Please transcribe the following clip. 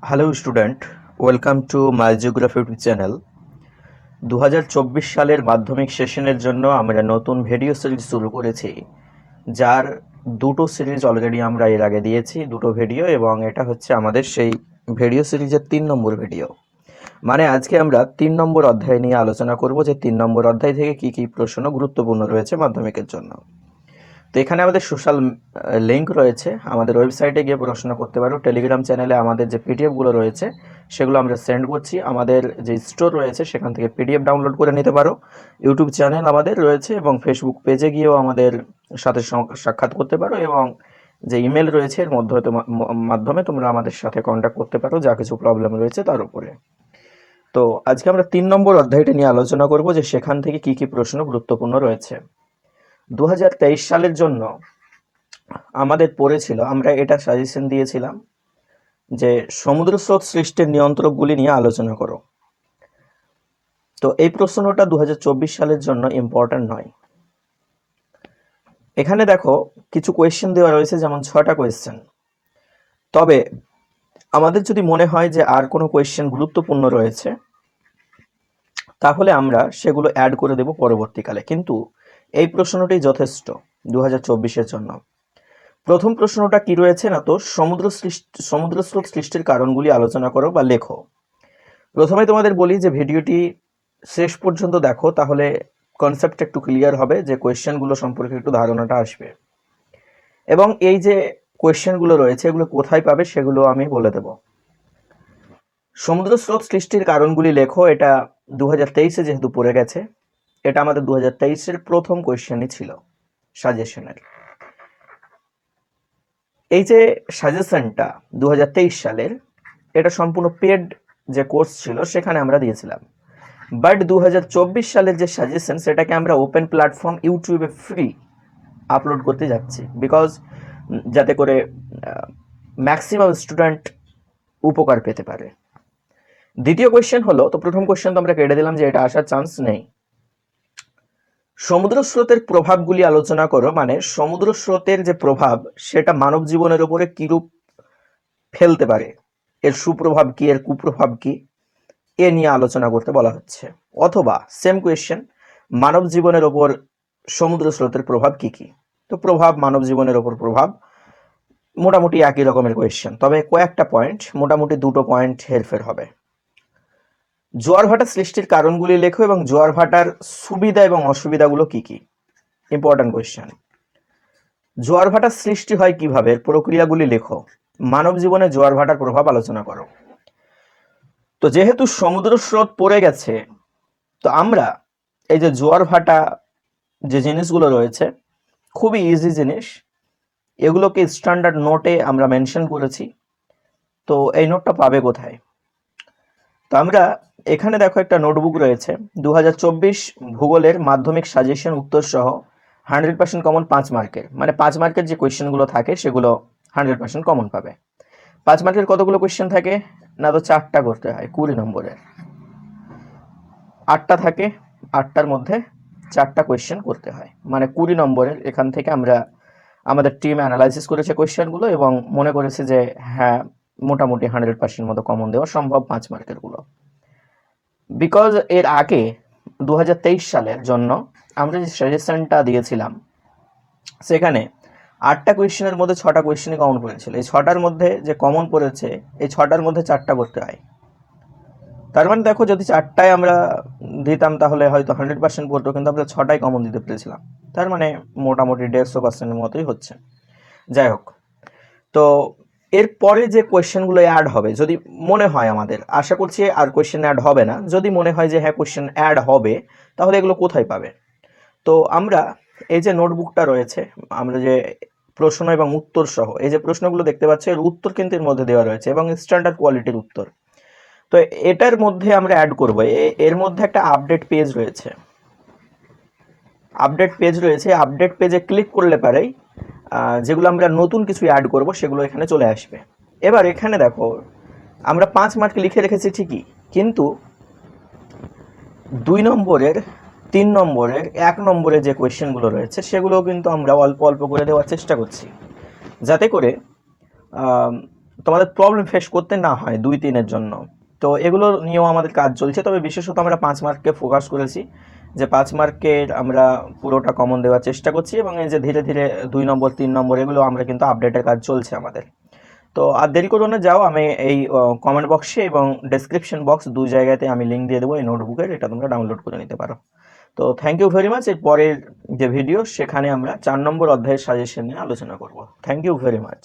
Hello student, welcome to my geography YouTube channel. 2024 সালের মাধ্যমিক সেশনের জন্য আমরা নতুন ভিডিও সিরিজ শুরু করেছি, যার দুটো সিরিজ অলরেডি আমরা এর আগে দিয়েছি, দুটো ভিডিও, এবং এটা হচ্ছে আমাদের সেই ভিডিও সিরিজের 3 নম্বর ভিডিও। মানে আজকে আমরা 3 নম্বর অধ্যায় নিয়ে আলোচনা করব, যে 3 নম্বর অধ্যায় থেকে কি কি প্রশ্ন গুরুত্বপূর্ণ রয়েছে মাধ্যমিকের জন্য। তো এখানে আমাদের সোশ্যাল লিঙ্ক রয়েছে, আমাদের ওয়েবসাইটে গিয়ে প্রশ্ন করতে পারো। টেলিগ্রাম চ্যানেলে আমাদের যে পিডিএফগুলো রয়েছে সেগুলো আমরা সেন্ড করছি। আমাদের যে স্টোর রয়েছে সেখান থেকে পিডিএফ ডাউনলোড করে নিতে পারো। ইউটিউব চ্যানেল আমাদের রয়েছে, এবং ফেসবুক পেজে গিয়েও আমাদের সাথে সাক্ষাৎ করতে পারো, এবং যে ইমেল রয়েছে এর মাধ্যমে তোমরা আমাদের সাথে কন্ট্যাক্ট করতে পারো যা কিছু প্রবলেম রয়েছে তার উপরে। তো আজকে আমরা 3 নম্বর অধ্যায়টা নিয়ে আলোচনা করব, যে সেখান থেকে কি কি প্রশ্ন গুরুত্বপূর্ণ রয়েছে। 2023 সালের জন্য আমাদের পড়েছিল, আমরা এটা সাজেশন দিয়েছিলাম যে সমুদ্র স্রোত সৃষ্টির নিয়ন্ত্রকগুলি নিয়ে আলোচনা করো। তো এই প্রশ্নটা 2024 সালের জন্য ইম্পর্ট্যান্ট নয়। এখানে দেখো কিছু কোয়েশ্চেন দেওয়া রয়েছে, যেমন 6টা কোয়েশ্চেন। তবে আমাদের যদি মনে হয় যে আর কোনো কোয়েশ্চেন গুরুত্বপূর্ণ রয়েছে, তাহলে আমরা সেগুলো অ্যাড করে দেব পরবর্তীকালে, কিন্তু এই প্রশ্নটি যথেষ্ট 2024-এর জন্য। প্রথম প্রশ্নটা কি রয়েছে না, তো সমুদ্র স্রোত সৃষ্টির কারণগুলি আলোচনা করো বা লেখো। প্রথমে তোমাদের বলি যে ভিডিওটি শেষ পর্যন্ত দেখো, তাহলে কনসেপ্টটা একটু ক্লিয়ার হবে, যে কোয়েশ্চেনগুলো সম্পর্কে একটু ধারণাটা আসবে। এবং এই যে কোয়েশ্চেনগুলো রয়েছে এগুলো কোথায় পাবে সেগুলো আমি বলে দেব। সমুদ্র স্রোত সৃষ্টির কারণগুলি লেখো, এটা 2023-এ যেহেতু পড়ে গেছে, এটা আমাদের 2023-এর প্রথম কোয়েশ্চেনই ছিল সাজেশনের। এই যে সাজেশনটা 2023 সালের, এটা সম্পূর্ণ পেড যে কোর্স ছিল সেখানে আমরা দিয়েছিলাম। বাট 2024 সালের যে সাজেশন, সেটাকে আমরা ওপেন প্ল্যাটফর্ম ইউটিউবে ফ্রি আপলোড করতে যাচ্ছি, বিকজ যাতে করে ম্যাক্সিমাম স্টুডেন্ট উপকার পেতে পারে। দ্বিতীয় কোয়েশ্চেন হলো, তো প্রথম কোয়েশ্চেন তো আমরা কেটে দিলাম যে এটা আসার চান্স নেই। সমুদ্র স্রোতের প্রভাবগুলি আলোচনা করো, মানে সমুদ্র স্রোতের যে প্রভাব সেটা মানব জীবনের উপরে কিরূপ ফেলতে পারে, এর সুপ্রভাব কি, এর কুপ্রভাব কি, এ নিয়ে আলোচনা করতে বলা হচ্ছে। অথবা সেম কোয়েশ্চেন, মানব জীবনের ওপর সমুদ্র স্রোতের প্রভাব কি কি। তো প্রভাব, মানব জীবনের ওপর প্রভাব, মোটামুটি একই রকমের কোয়েশ্চেন, তবে কয়েকটা পয়েন্ট, মোটামুটি দুটো পয়েন্ট হেরফের হবে। জোয়ার ভাটা সৃষ্টির কারণগুলি লেখো, এবং জোয়ার ভাটার সুবিধা এবং অসুবিধাগুলো কি কি। Important question. জোয়ার ভাটার সৃষ্টি হয় কিভাবে, এর প্রক্রিয়াগুলি লেখো। মানব জীবনে জোয়ার ভাটার প্রভাব আলোচনা করো। তো যেহেতু সমুদ্র স্রোত পড়ে গেছে, তো আমরা এই যে জোয়ার ভাটা যে জিনিসগুলো রয়েছে খুবই ইজি জিনিস, এগুলোকে স্ট্যান্ডার্ড নোটে আমরা মেনশন করেছি। তো এই নোটটা পাবে কোথায়? তো আমরা এখানে দেখো একটা নোটবুক রয়েছে, 2024 ভূগোলের মাধ্যমিক সাজেশন উত্তর সহ 100% কমন 5 মার্কের, মানে 5 মার্কের যে কোয়েশ্চেনগুলো থাকে সেগুলো 100% কমন পাবে। 5 মার্কের কতগুলো কোয়েশ্চেন থাকে না, তো 4টা করতে হয় 20 নম্বরের। 8টা থাকে, 8টার মধ্যে 4টা কোয়েশ্চেন করতে হয়, মানে 20 নম্বরের। এখান থেকে আমরা আমাদের টিম অ্যানালাইসিস করেছে কোয়েশ্চেনগুলো, এবং মনে করেছে যে হ্যাঁ, মোটামুটি 100% মতো কমন দেওয়া সম্ভব 5 মার্কের গুলো। বিকজ এর আগে 2023 সালের জন্য আমরা যে সাজেশনটা দিয়েছিলাম, সেখানে 8টা কোয়েশ্চেনের মধ্যে 6টা কোয়েশ্চেনই কমন পড়েছিল। এই 6টার মধ্যে যে কমন পড়েছে, এই 6টার মধ্যে 4টা করতে হয়। তার মানে দেখো, যদি 4টায় আমরা দিতাম তাহলে হয়তো 100% পড়তো, কিন্তু আমরা 6টাই কমন দিতে পেরেছিলাম। তার মানে মোটামুটি 150%-এর মতোই হচ্ছে। যাই হোক, তো এরপরে যে কোয়েশ্চেনগুলো অ্যাড হবে, যদি মনে হয়, আমাদের আশা করছি আর কোয়েশ্চেন অ্যাড হবে না, যদি মনে হয় যে হ্যাঁ কোয়েশ্চেন অ্যাড হবে, তাহলে এগুলো কোথায় পাবে? তো আমরা এই যে নোটবুকটা রয়েছে, আমরা যে প্রশ্ন এবং উত্তর সহ এই যে প্রশ্নগুলো দেখতে পাচ্ছি, এর উত্তর কিন্তু এর মধ্যে দেওয়া রয়েছে, এবং স্ট্যান্ডার্ড কোয়ালিটির উত্তর। তো এটার মধ্যে আমরা অ্যাড করব, এর মধ্যে একটা আপডেট পেজ রয়েছে। আপডেট পেজে ক্লিক করলে পারেই যেগুলো আমরা নতুন কিছু অ্যাড করব সেগুলো এখানে চলে আসবে। এবার এখানে দেখো, আমরা 5 মার্ক লিখে রেখেছি ঠিকই, কিন্তু 2 নম্বরের, 3 নম্বরের, 1 নম্বরের যে কোয়েশ্চেনগুলো রয়েছে সেগুলোও কিন্তু আমরা অল্প অল্প করে দেওয়ার চেষ্টা করছি, যাতে করে তোমাদের প্রবলেম ফেস করতে না হয় 2-3-এর জন্য। তো এগুলো নিয়েও আমাদের কাজ চলছে, তবে বিশেষত আমরা 5 মার্ককে ফোকাস করেছি, যে 5 মার্কের আমরা পুরোটা কমন দেওয়ার চেষ্টা করছি, এবং এই যে ধীরে ধীরে 2 নম্বর 3 নম্বর এগুলো আমরা কিন্তু আপডেটের কাজ চলছে আমাদের। তো আর দেরি করো না, যাও, আমি এই কমেন্ট বক্সে এবং ডেসক্রিপশন বক্স 2 জায়গাতে আমি লিঙ্ক দিয়ে দেবো এই নোটবুকের, এটা তোমরা ডাউনলোড করে নিতে পারো। তো থ্যাংক ইউ ভেরি মাচ। এর পরের যে ভিডিও সেখানে আমরা 4 নম্বর অধ্যায়ের সাজেশন নিয়ে আলোচনা করব। Thank you very much.